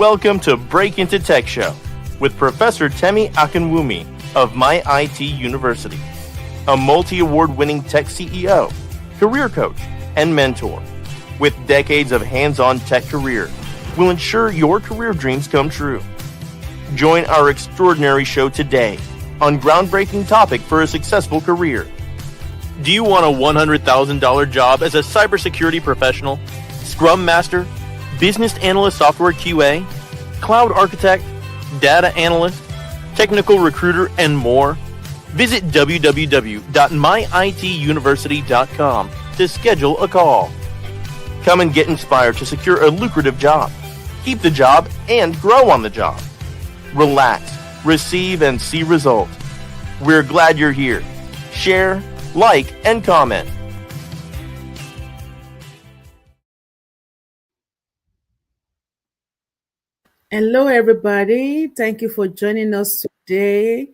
Welcome to Break Into Tech Show with Professor Temi Akinwumi of MyITUniversity, a multi-award-winning tech CEO, career coach, and mentor. With decades of hands-on tech career, will ensure your career dreams come true. Join our extraordinary show today on groundbreaking topic for a successful career. Do you want a $100,000 job as a cybersecurity professional, Scrum Master, Business Analyst Software QA, Cloud Architect, Data Analyst, Technical Recruiter, and more? Visit www.myituniversity.com to schedule a call. Come and get inspired to secure a lucrative job, keep the job, and grow on the job. Relax, receive, and see results. We're glad you're here. Share, like, and comment. Hello, everybody. Thank you for joining us today.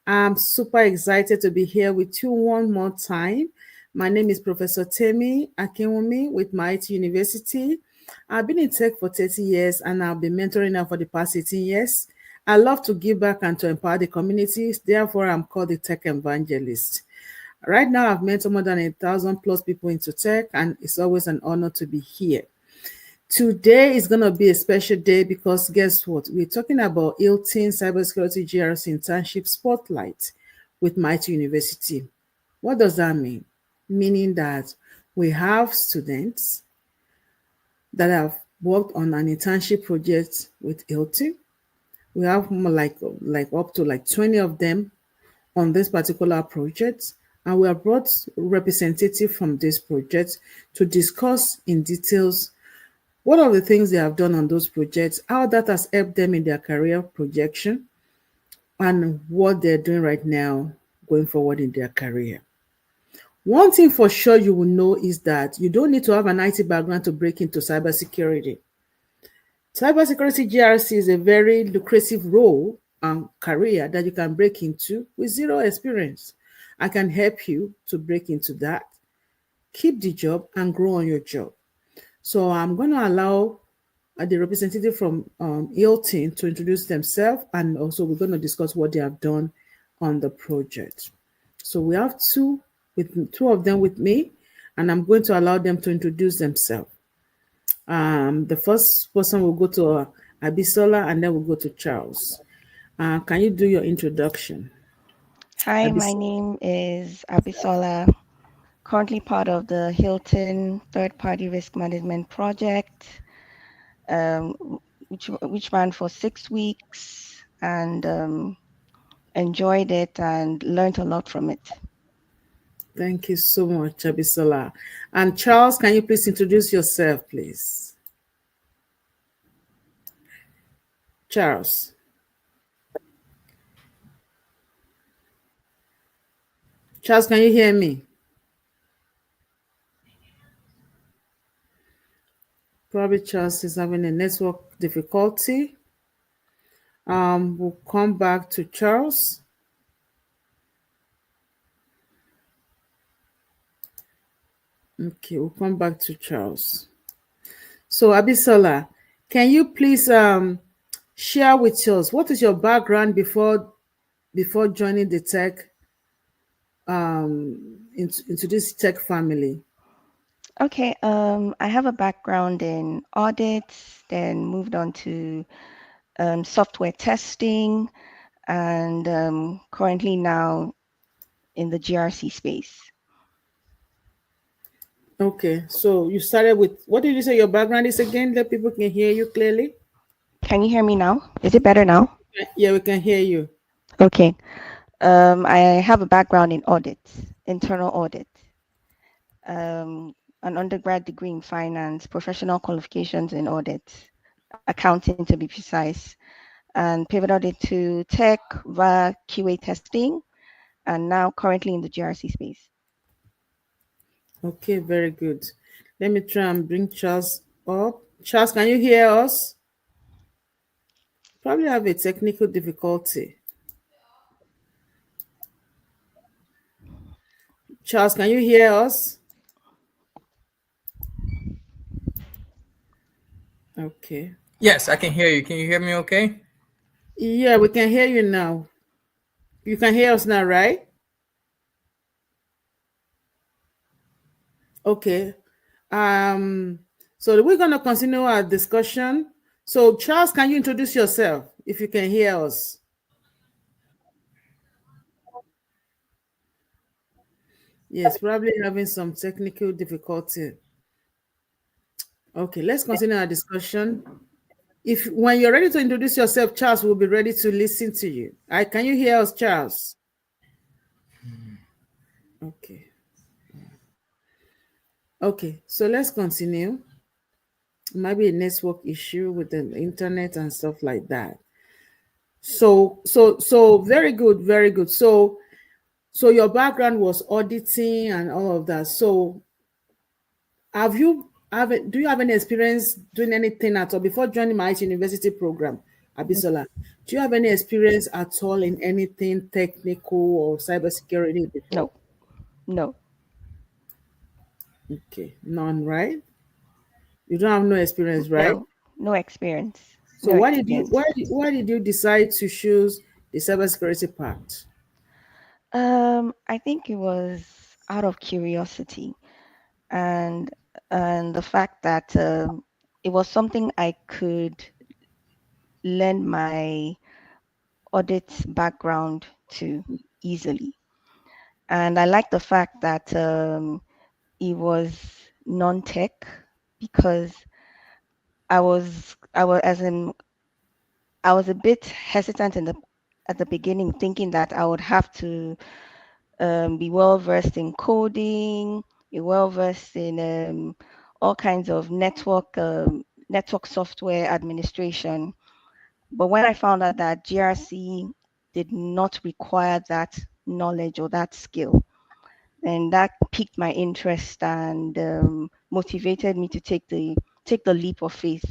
I'm super excited to be here with you one more time. My name is Professor Temi Akinwumi with MyITUniversity. I've been in tech for 30 years and I've been mentoring now for the past 18 years. I love to give back and to empower the communities. Therefore, I'm called the tech evangelist. Right now, I've mentored more than 1,000 plus people into tech, and it's always an honor to be here. Today is going to be a special day because guess what? We're talking about Hilton Cybersecurity GRC Internship Spotlight with MyITUniversity. What does that mean? Meaning that we have students that have worked on an internship project with Hilton. We have more like up to 20 of them on this particular project, and we have brought representatives from this project to discuss in details what are the things they have done on those projects, how that has helped them in their career projection, and what they're doing right now going forward in their career. One thing for sure you will know is that you don't need to have an IT background to break into cybersecurity. Cybersecurity GRC is a very lucrative role and career that you can break into with zero experience. I can help you to break into that, keep the job, and grow on your job. So I'm going to allow the representative from Hilton to introduce themselves, and also we're going to discuss what they have done on the project. So we have two of them with me, and I'm going to allow them to introduce themselves. The first person will go to Abisola, and then we'll go to Charles. Can you do your introduction? Hi, my name is Abisola, currently part of the Hilton third-party risk management project, which ran for 6 weeks, and enjoyed it and learned a lot from it. Thank you so much, Abisola. And Charles, can you please introduce yourself, please? Charles. Charles, can you hear me? Probably Charles is having a network difficulty. We'll come back to Charles. Okay, we'll come back to Charles. So Abisola, can you please share with us what is your background before joining the tech into this tech family? Okay, I have a background in audits, then moved on to software testing, and currently now in the GRC space. Okay, so you started with, what did you say your background is again? That people can hear you clearly. Can you hear me now? Is it better now? Yeah, we can hear you. Okay. I have a background in audits, internal audit, an undergrad degree in finance, professional qualifications in audit, accounting to be precise, and pivoted into tech via QA testing, and now currently in the GRC space. Okay, very good. Let me try and bring Charles up. Charles, can you hear us? Probably have a technical difficulty. Charles, can you hear us? Okay. Yes, I can hear you. Can you hear me okay? Yeah, we can hear you now. You can hear us now, right? Okay. Um, so we're gonna continue our discussion. So Charles, can you introduce yourself if you can hear us? Yes, probably having some technical difficulty. Okay, let's continue our discussion. If when you're ready to introduce yourself, Charles will be ready to listen to you. Can you hear us, Charles? Okay. Okay, so let's continue. Maybe a network issue with the internet and stuff like that. So very good, very good. So your background was auditing and all of that. So do you have any experience doing anything at all before joining my university program, Abisola? Do you have any experience at all in anything technical or cybersecurity before? No, no, Okay, none, right? You don't have no experience, right? no, no experience, So no experience. why did you decide to choose the cybersecurity part? I think it was out of curiosity and the fact that it was something I could lend my audit background to easily. And I like the fact that it was non-tech because I was a bit hesitant at the beginning, thinking that I would have to be well versed in coding, be well versed in all kinds of network software administration. But when I found out that GRC did not require that knowledge or that skill, and that piqued my interest and motivated me to take the leap of faith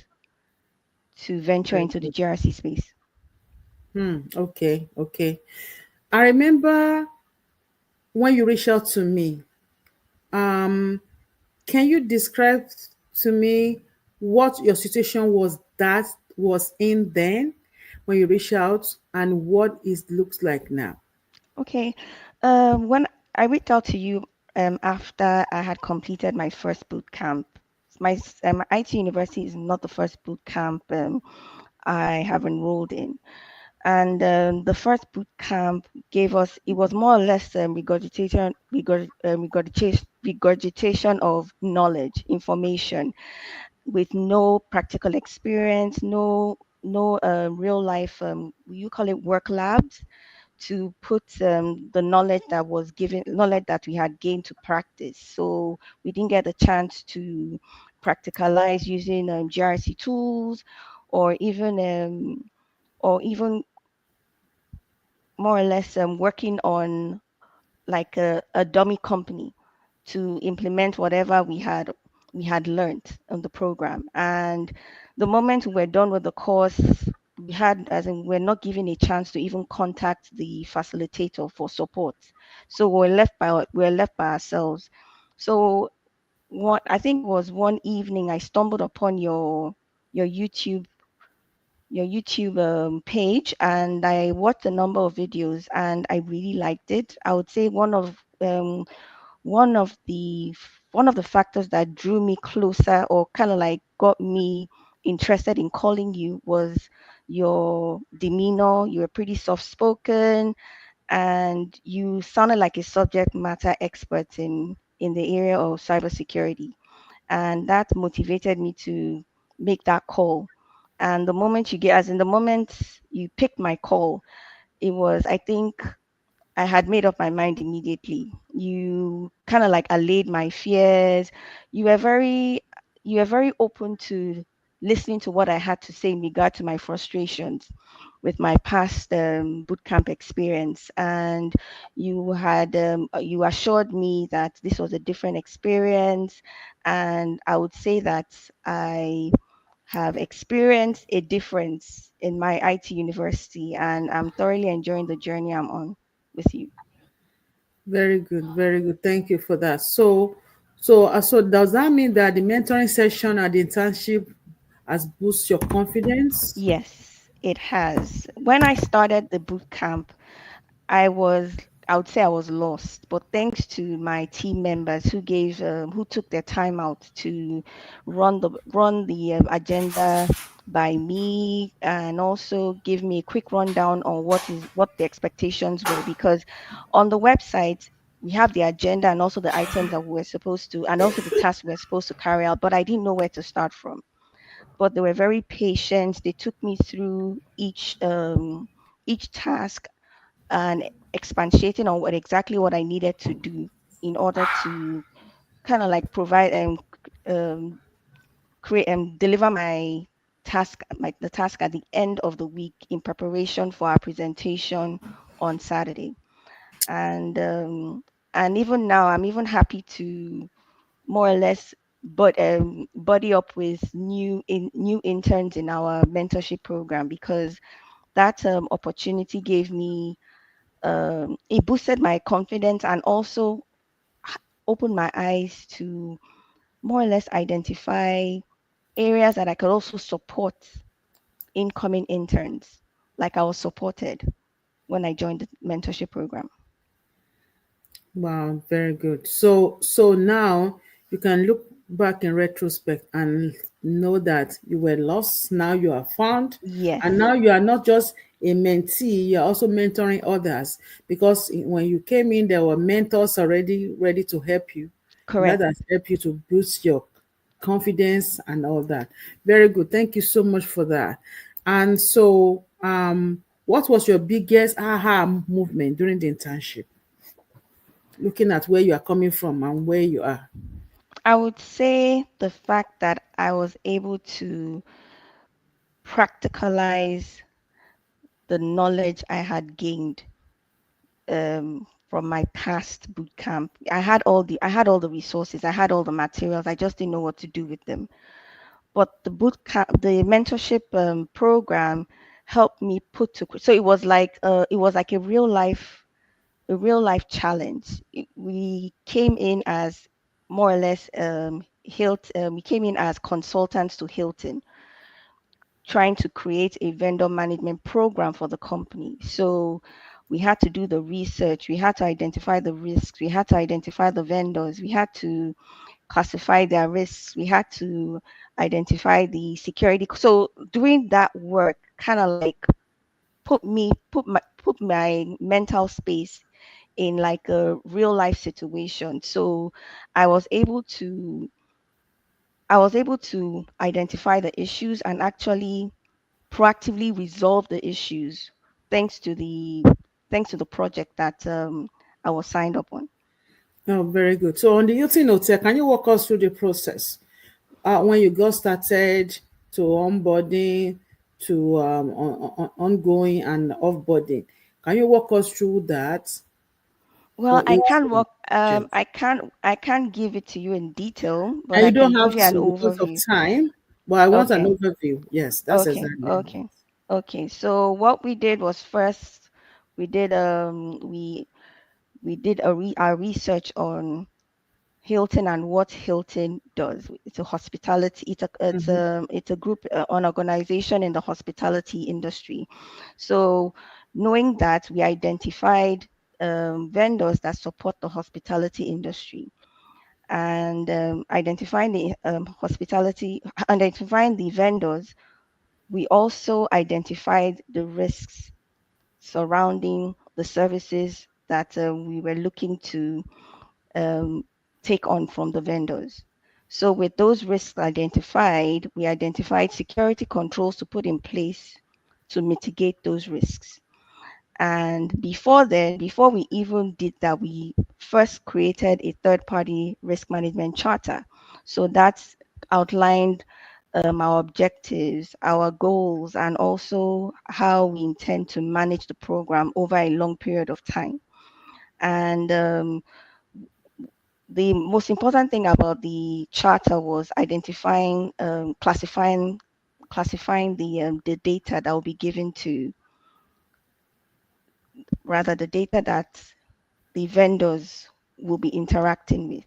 to venture Very into the good. GRC space. Okay, okay. I remember when you reached out to me. Um, can you describe to me what your situation was in then when you reached out and what it looks like now? Okay. When I reached out to you after I had completed my first boot camp, my IT University is not the first boot camp I have enrolled in. And the first boot camp gave us, it was more or less regurgitation of knowledge, information with no practical experience, no real life, you call it work labs to put the knowledge that we had gained to practice. So we didn't get a chance to practicalize using GRC tools or even more or less working on like a dummy company to implement whatever we had learned on the program. And the moment we were done with the course, we had, as in, we're not given a chance to even contact the facilitator for support. So we're left by ourselves. So what I think was one evening, I stumbled upon your YouTube your YouTube page, and I watched a number of videos, and I really liked it. I would say one of the one of the factors that drew me closer or kind of like got me interested in calling you was your demeanor. You were pretty soft spoken and you sounded like a subject matter expert in the area of cybersecurity, and that motivated me to make that call. And the moment you picked my call, it was, I think, I had made up my mind immediately. You kind of like allayed my fears. You were very, you were very open to listening to what I had to say in regard to my frustrations with my past bootcamp experience, and you assured me that this was a different experience, and I would say that I have experienced a difference in my IT university, and I'm thoroughly enjoying the journey I'm on with you. Very good, very good. Thank you for that. So does that mean that the mentoring session at the internship has boosted your confidence? Yes, it has. When I started the boot camp, I was, I would say I was lost, but thanks to my team members who took their time out to run the agenda by me, and also give me a quick rundown on what the expectations were. Because on the website we have the agenda and also the items that we're supposed to, and also the tasks we're supposed to carry out, but I didn't know where to start from. But they were very patient. They took me through each task and expatiating on what I needed to do in order to kind of like provide and um, create and deliver the task at the end of the week in preparation for our presentation on Saturday. And even now, I'm even happy to more or less buddy up with new interns in our mentorship program, because that opportunity gave me it boosted my confidence and also opened my eyes to more or less identify areas that I could also support incoming interns, like I was supported when I joined the mentorship program. Wow, very good. So now you can look back in retrospect and know that you were lost, now you are found, and Yes, now you are not just a mentee, you're also mentoring others, because when you came in there were mentors already ready to help you. And that correct. has helped you to boost your confidence and all that. Very good. Thank you so much for that. And so what was your biggest aha movement during the internship? Looking at where you are coming from and where you are. I would say the fact that I was able to practicalize the knowledge I had gained from my past boot camp. I had all the resources, I had all the materials. I just didn't know what to do with them. But the mentorship program helped me so it was like a real life challenge. We came in as more or less we came in as consultants to Hilton, trying to create a vendor management program for the company. So we had to do the research, we had to identify the risks, we had to identify the vendors, we had to classify their risks, we had to identify the security. So doing that work kind of like put my mental space in like a real life situation. So I was able to I was able to identify the issues and actually proactively resolve the issues thanks to the thanks to the project that I was signed up on. Oh, very good. So on the Hilton Hotel, can you walk us through the process? When you got started to onboarding to ongoing and offboarding. Can you walk us through that? Well, What was the project? I can't give it to you in detail, but And I you can don't give have you an to because of overview. time, but I want an Okay. overview. Yes, that's Okay. exactly what I Okay. want. Okay. So what we did was first we did we did our research on Hilton and what Hilton does. It's a hospitality. Mhm. It's a group, an organization in the hospitality industry. So, knowing that, we identified vendors that support the hospitality industry, and identifying the vendors. We also identified the risks surrounding the services that we were looking to um, take on from the vendors. So, with those risks identified, we identified security controls to put in place to mitigate those risks. And before then, before we even did that, we first created a third party risk management charter. So, that's outlined our objectives, our goals, and also how we intend to manage the program over a long period of time. And the most important thing about the charter was identifying, classifying the data that will be given to, rather the data that the vendors will be interacting with.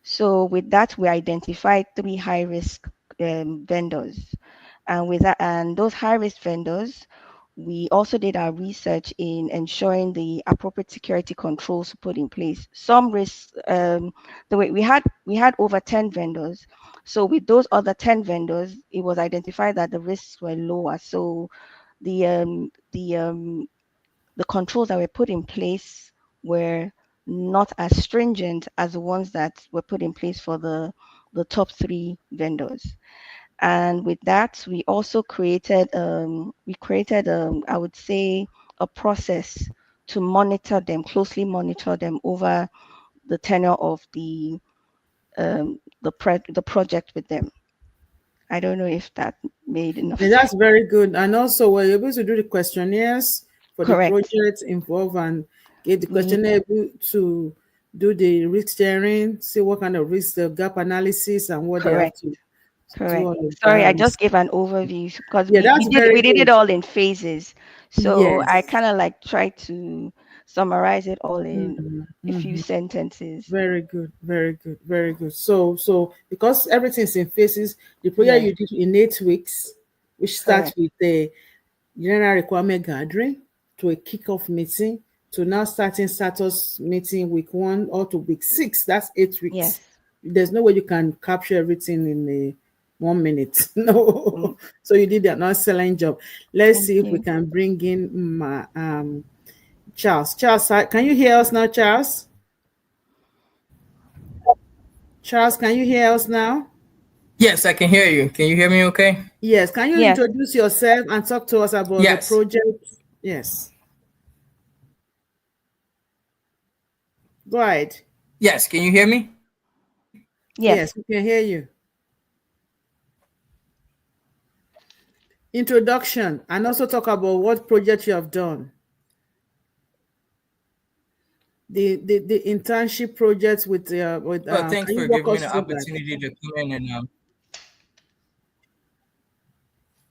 So with that, we identified three high risk vendors. And with that, and those high-risk vendors, we also did our research in ensuring the appropriate security controls put in place. Some risks, the way we had over 10 vendors. So with those other 10 vendors, it was identified that the risks were lower. So the controls that were put in place were not as stringent as the ones that were put in place for the top 3 vendors. And with that, we also created, I would say, a process to closely monitor them over the tenure of the project with them. I don't know if that made enough Yeah, sense. that's very good. And also, we're able to do the questionnaires for the Correct. projects involved and get the questionnaire able to do the risk sharing, see what kind of risk, the gap analysis, and what they have Correct. to do Correct. all of Sorry, I that. just gave an overview because Yeah, that's very we did it good. all in phases. So I Yes. kind of like tried to summarize it all in Mhm, a few mhm. sentences. Very good, very good, very good. So because everything's in phases, the project Yeah, you did in 8 weeks, which starts correct. with the general requirement gathering to a kickoff meeting to now starting status meeting week 1 or to week 6. That's 8 weeks. Yes. There's no way you can capture everything in a 1 minute. No. Mm, So you did an excellent job. Let's thank see if we you. can bring in my Charles. Charles, can you hear us now, Charles? Charles, can you hear us now? Yes, I can hear you. Can you hear me okay? Yes. Can you Yes. introduce yourself and talk to us about the Yes. project? Yes. Go ahead. Yes, can you hear me? Yes. Yes, we can hear you. Introduction and also talk about what project you have done. The internship project with Well, thanks can you for walk giving me us the through that? opportunity to come in and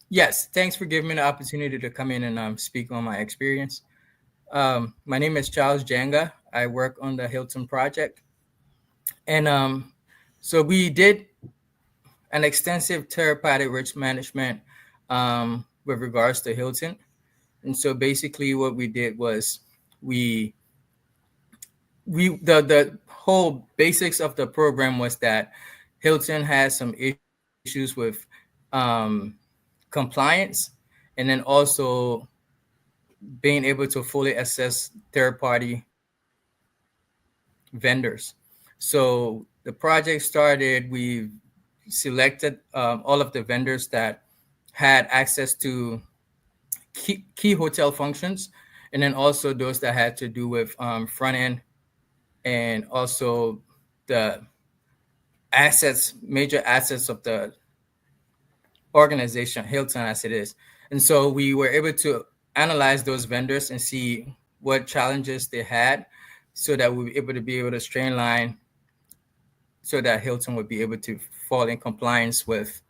yes, thanks for giving me the opportunity to come in and speak on my experience. My name is Charles Janga. I work on the Hilton project. And so we did an extensive third-party risk management with regards to Hilton. And so basically what we did was we the whole basics of the program was that Hilton had some issues with compliance and then also being able to fully assess third-party vendors. So the project started, we selected all of the vendors that had access to key hotel functions, and then also those that had to do with front end and also the major assets of the organization, Hilton as it is. And so we were able to analyze those vendors and see what challenges they had so that we were able to streamline so that Hilton would be able to fall in compliance with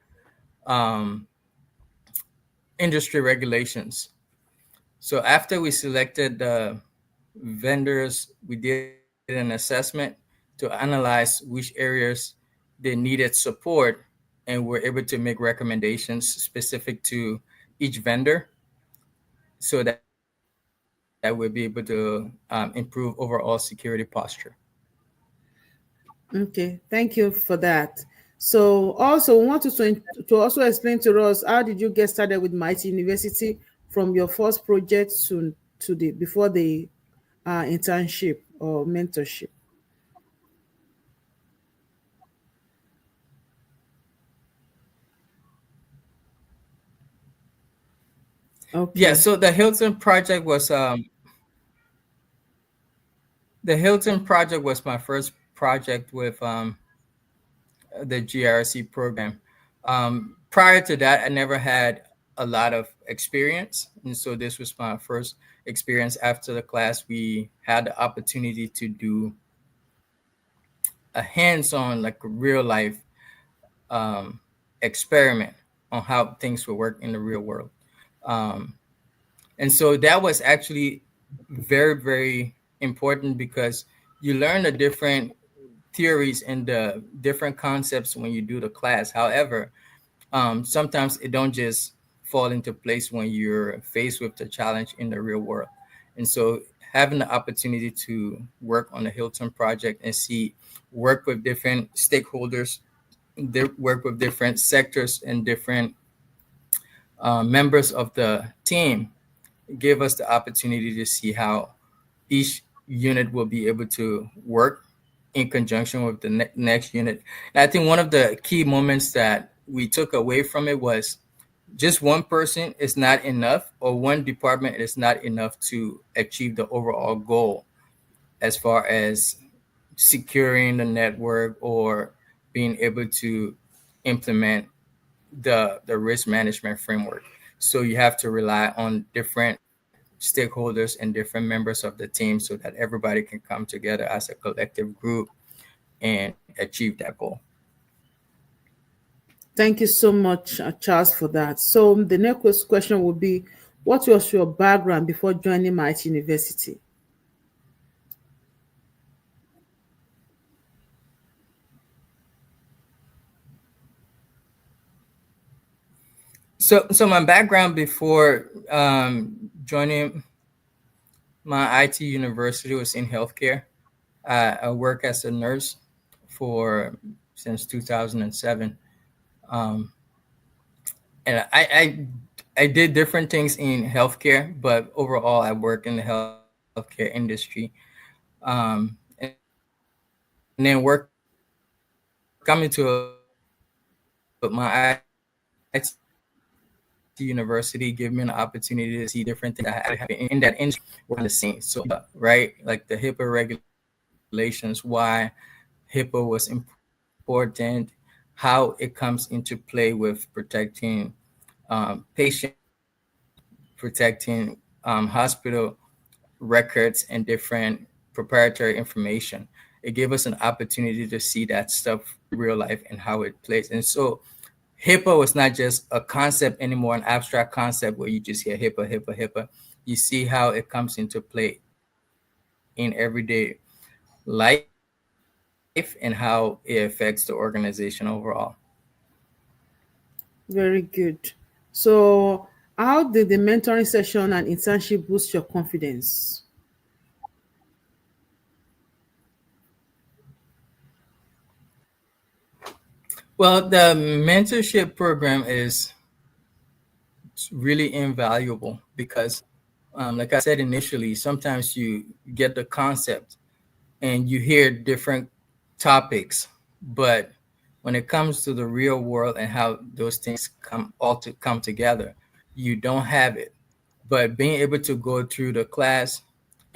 um, industry regulations. So after we selected the vendors, we did an assessment to analyze which areas they needed support, and we're able to make recommendations specific to each vendor so that we'll be able to improve overall security posture. Okay, thank you for that. So also we want to also explain to us how did you get started with MyITUniversity from your first project to the before the internship or mentorship. Yeah, Okay. so the Hilton project was my first project with the GRC program. Prior to that, I never had a lot of experience. And so this was my first experience after the class. We had the opportunity to do a hands-on, like a real life experiment on how things would work in the real world. Um, and so that was actually very, very important because you learn the different theories and the different concepts when you do the class. However, sometimes it don't just fall into place when you're faced with the challenge in the real world. And so having the opportunity to work on the Hilton project and see work with different stakeholders, work with different sectors and different members of the team, give us the opportunity to see how each unit will be able to work in conjunction with the next unit. And I think one of the key moments that we took away from it was just one person is not enough, or one department is not enough to achieve the overall goal as far as securing the network or being able to implement the risk management framework. So you have to rely on different stakeholders and different members of the team so that everybody can come together as a collective group and achieve that goal. Thank you so much, Charles, for that. So the next question will be, what was your background before joining MyITUniversity? So my background before joining MyITUniversity was in healthcare. I work as a nurse since 2007. And I did different things in healthcare, but overall I work in the healthcare industry. And then coming to my IT university gave me an opportunity to see different things that happen in that industry on the scene. So right, like the HIPAA regulations, why HIPAA was important, how it comes into play with protecting patient, protecting hospital records and different proprietary information. It gave us an opportunity to see that stuff in real life and how it plays. And so HIPAA was not just a concept anymore, an abstract concept where you just hear HIPAA, HIPAA, HIPAA. You see how it comes into play in everyday life and how it affects the organization overall. Very good. So how did the mentoring session and internship boost your confidence? Well, the mentorship program is really invaluable because, like I said initially, sometimes you get the concept and you hear different topics, but when it comes to the real world and how those things come together, you don't have it. But being able to go through the class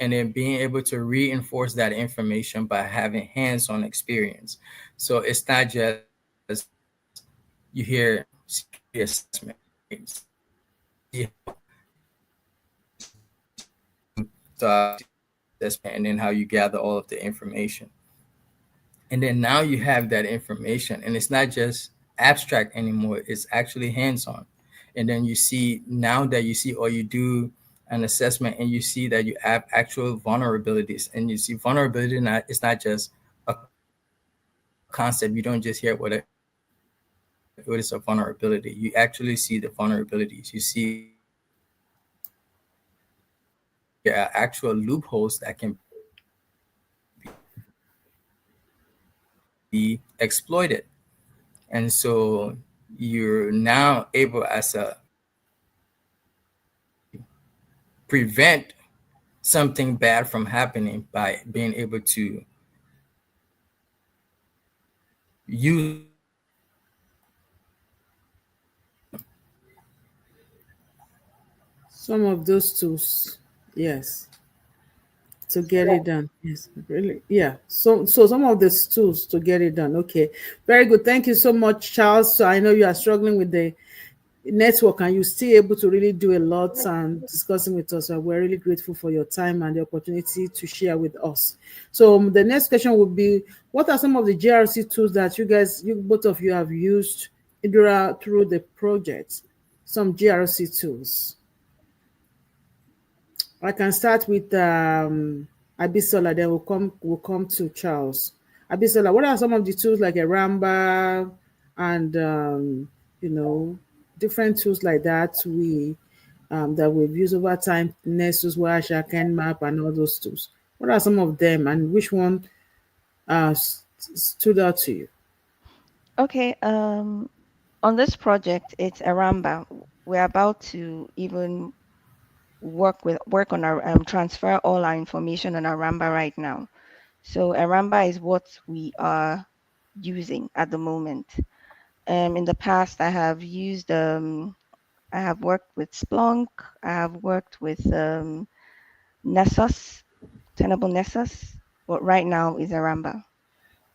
and then being able to reinforce that information by having hands-on experience. So it's not just you hear assessment, and then how you gather all of the information. And then now you have that information, and it's not just abstract anymore, it's actually hands-on. And then you see, now that you see, or you do an assessment and you see that you have actual vulnerabilities, and you see vulnerability, it's not just a concept. You don't just hear what is a vulnerability. You actually see the vulnerabilities. You see actual loopholes that can be exploited. And so you're now able as a prevent something bad from happening by being able to use Some of those tools, yes, to get it done. Yes, really. Yeah. So some of the tools to get it done. Okay. Very good. Thank you so much, Charles. So I know you are struggling with the network and you're still able to really do a lot and discussing with us. So we're really grateful for your time and the opportunity to share with us. So the next question would be, what are some of the GRC tools that you both of you have used through the project? Some GRC tools. I can start with Abisola, then we'll come to Charles. Abisola, what are some of the tools like Eramba and different tools like that that we've used over time, Nessus, Wireshark, Map, and all those tools. What are some of them, and which one stood out to you? Okay. On this project, it's Eramba. We're about to even work on our transfer all our information on Eramba right now. So Eramba is what we are using at the moment. In the past, I have worked with Splunk. I have worked with Nessus, Tenable Nessus, but right now is Eramba.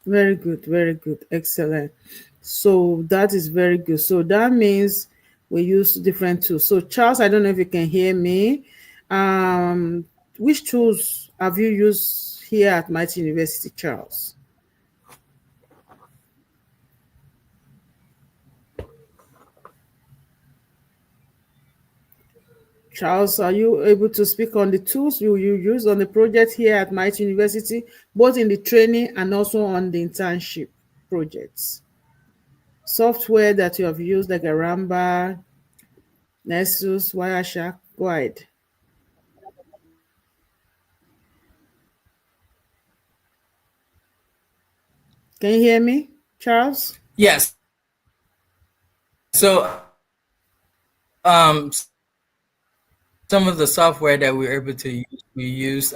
Very good, excellent. So that is very good. So that means we use different tools. So Charles, I don't know if you can hear me. Which tools have you used here at MIT University, Charles? Charles, are you able to speak on the tools you use on the project here at MIT University, both in the training and also on the internship projects? Software that you have used like Eramba, Nessus, Wireshark, go ahead. Can you hear me, Charles? Yes. So some of the software that we were able to use, we use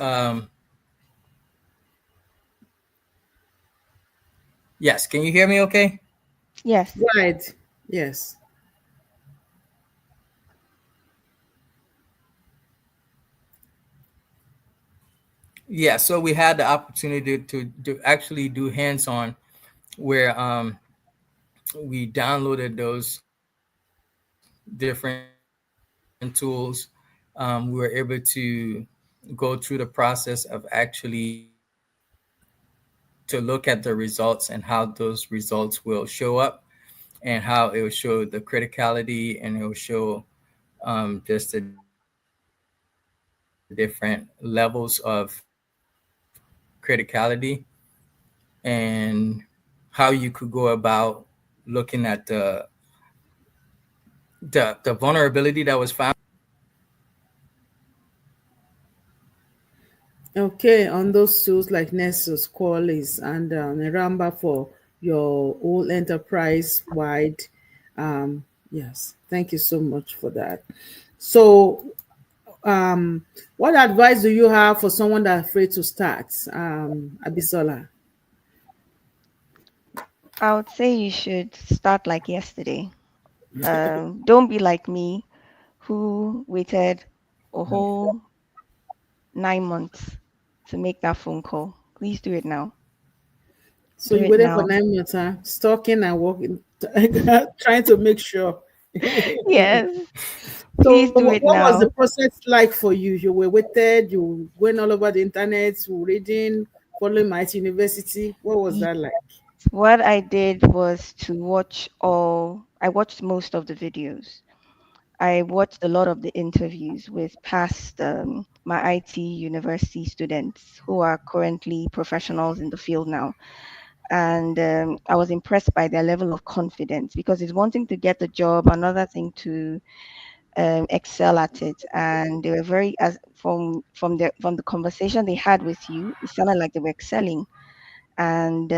yes, can you hear me okay? Yes. Right. Yes. Yeah, so we had the opportunity to actually do hands-on where we downloaded those different tools. We were able to go through the process of actually to look at the results and how those results will show up and how it will show the criticality and it will show just the different levels of criticality and how you could go about looking at the vulnerability that was found. Okay, on those tools like Nessus, Qualys, and Eramba for your whole enterprise wide. Yes, thank you so much for that. So, what advice do you have for someone that's afraid to start, Abisola? I would say you should start like yesterday. Don't be like me, who waited a whole 9 months to make that phone call. Please do it now. So Do you it waited for now. 9 months, huh? Stalking and working, trying to make sure. Yes. So Please do what it was the now. process like for you? You were waited, you went all over the internet, reading, following MyITUniversity. What was Yes. that like? What I did was I watched most of the videos. I watched a lot of the interviews with past my IT university students who are currently professionals in the field now. And I was impressed by their level of confidence because it's one thing to get the job, another thing to excel at it. And they were very, as from the conversation they had with you, it sounded like they were excelling, and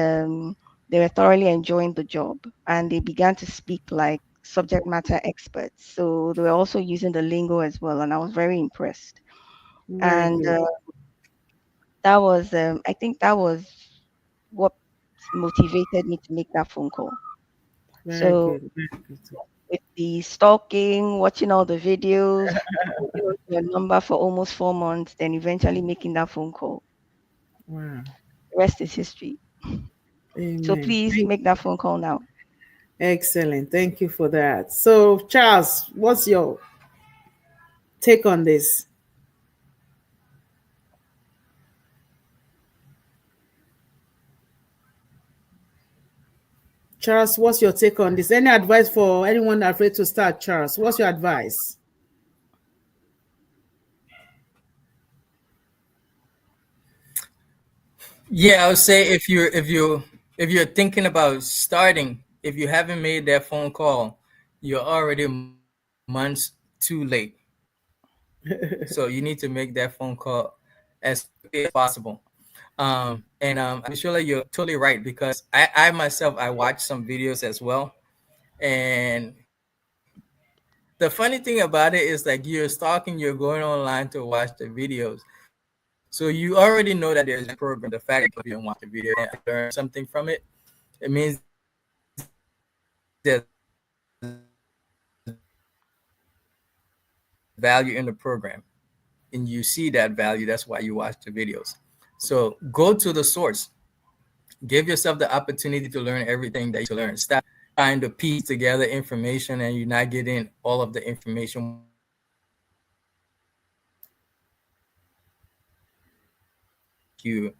they were thoroughly enjoying the job, and they began to speak like subject matter experts. So they were also using the lingo as well, and I was very impressed. Very And good. that was, I think, that was what motivated me to make that phone call. Very So good. Very good. with the stalking, watching all the videos, holding on to your number for almost 4 months, then eventually making that phone call. Wow. The rest is history. So Amen. please make that phone call now. Excellent. Thank you for that. So, Charles, what's your take on this? Charles, what's your take on this? Any advice for anyone afraid to start, Charles? What's your advice? Yeah, I would say if you're thinking about starting, if you haven't made that phone call, you're already months too late. So you need to make that phone call as quickly as possible. I'm sure that you're totally right, because I myself, I watched some videos as well. And the funny thing about it is, like, you're stalking, you're going online to watch the videos. So you already know that there's a program. The fact that you don't watch the video and learn something from it, it means there's value in the program, and you see that value. That's why you watch the videos. So go to the source, give yourself the opportunity to learn everything that you need to learn. Stop trying to piece together information and you're not getting all of the information when you need to. Make sure that you have all of the information when you go to the source. If you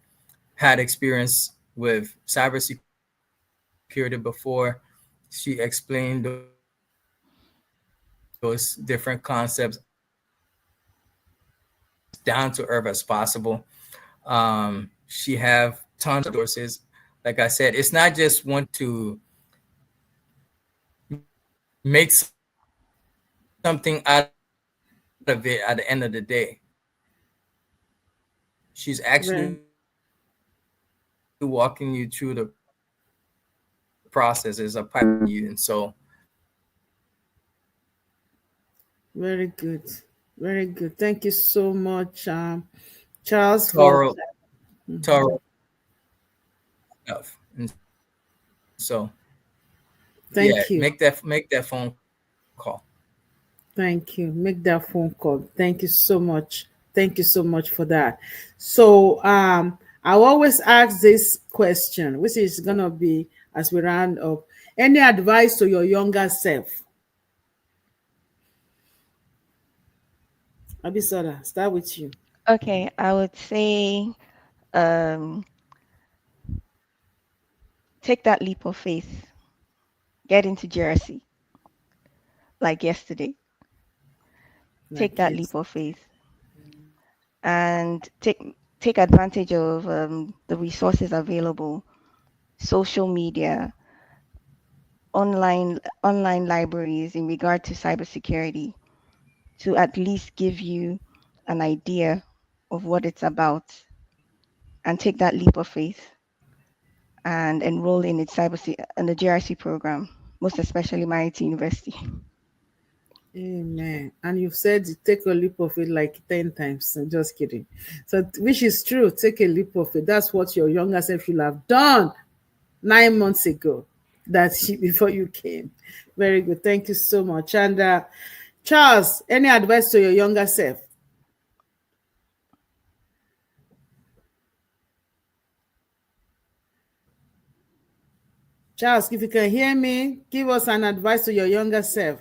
had experience with cybersecurity before, she explained those different concepts as down to earth as possible. She have tons of resources. Like I said, it's not just want to make something out of it at the end of the day. She's actually walking you Right. through the process. Is a pipeline you, and so Very good. Very good. Thank you so much, Charles, for thorough, Mhm. thorough stuff. And so, yeah, Thank you. make that phone call. Thank you. Make that phone call. Thank you so much. Thank you so much for that. So I always ask this question, which is gonna be as we round up. Any advice to your younger self? Abisada, start with you. Okay, I would say um, take that leap of faith, get into GRC like yesterday. Take Like that yes. leap of faith and take advantage of the resources available, social media, online libraries in regard to cybersecurity, to at least give you an idea of what it's about, and take that leap of faith and enroll in in the GRC program, most especially MyITUniversity. Amen. And you've said you take a leap of it like 10 times. I'm just kidding. So, which is true. Take a leap of it. That's what your younger self should have done 9 months ago. Before you came. Very good. Thank you so much. And Charles, any advice to your younger self? Charles, if you can hear me, give us an advice to your younger self.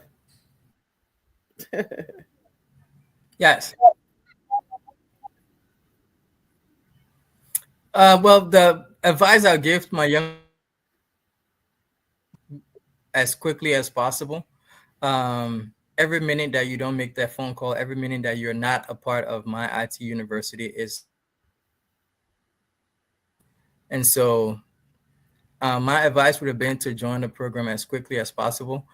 Yes. Well, the advice I'll give my younger self as quickly as possible. Every minute that you don't make that phone call, every minute that you're not a part of MyITUniversity is and so my advice would have been to join the program as quickly as possible.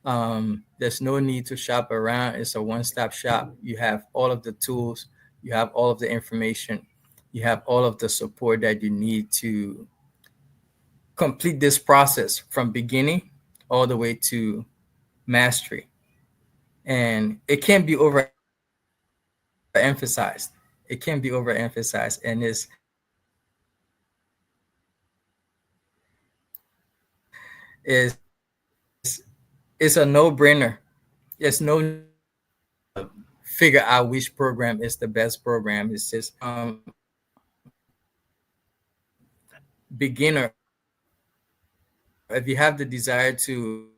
There's no need to shop around. It's a one-stop shop. You have all of the tools, you have all of the information, you have all of the support that you need to complete this process from beginning all the way to mastery. And it can't be overemphasized. It can't be overemphasized. And is it's a no-brainer. There's no need to figure out which program is the best program. It's just beginner. If you have the desire to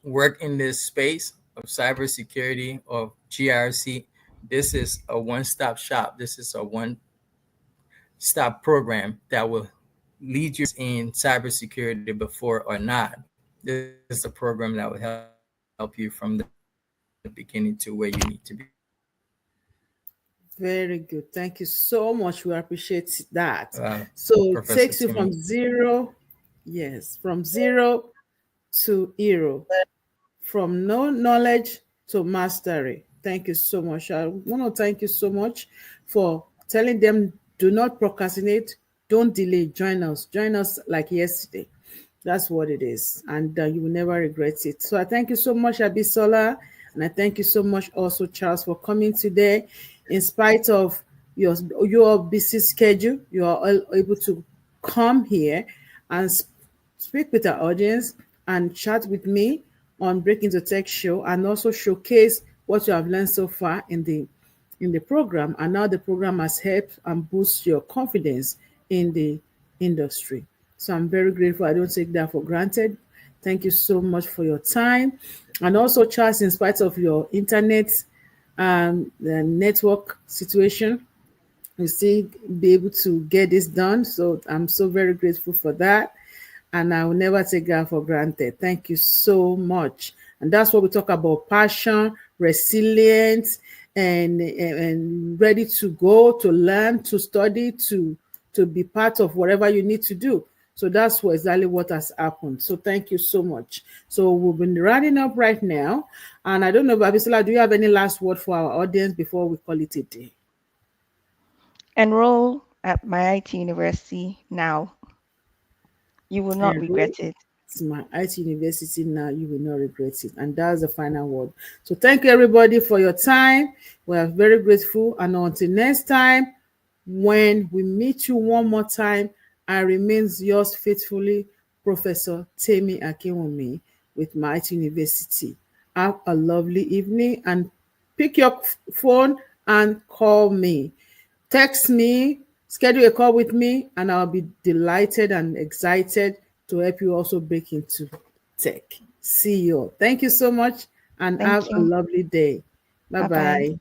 work in this space of cybersecurity or GRC, this is a one-stop shop. This is a one-stop program that will lead you in cybersecurity before or not. This is a program that will help you from the beginning to where you need to be. Very good. Thank you so much. We appreciate that. So Professor it takes you Temi. from zero, yes, from zero to hero, from no knowledge to mastery. Thank you so much. I want to thank you so much for telling them, do not procrastinate, don't delay, join us. Join us like yesterday. That's what it is. And you will never regret it. So I thank you so much, Abisola. And I thank you so much also, Charles, for coming today. In spite of your busy schedule, you are able to come here and speak with our audience and chat with me on Breaking the Tech Show, and also showcase what you have learned so far in the program. And now the program has helped and boost your confidence in the industry. So I'm very grateful. I don't take that for granted. Thank you so much for your time. And also, Charles, in spite of your internet the network situation, you still be able to get this done. So I'm so very grateful for that. And I will never take that for granted. Thank you so much. And that's what we talk about: passion, resilience, and ready to go, to learn, to study, to be part of whatever you need to do. So that's exactly what has happened. So thank you so much. So we've been running up right now. And I don't know, Babisola, do you have any last word for our audience before we call it a day? Enroll at MyITUniversity now. You will not regret it. It's MyITUniversity now. You will not regret it. And that's the final word. So thank you, everybody, for your time. We are very grateful. And until next time, when we meet you one more time, I remains yours faithfully, Professor Temi Akinwumi with MyITUniversity. Have a lovely evening and pick your phone and call me. Text me, schedule a call with me, and I'll be delighted and excited to help you also break into tech. See you all. Thank you so much and have a lovely day. Bye-bye.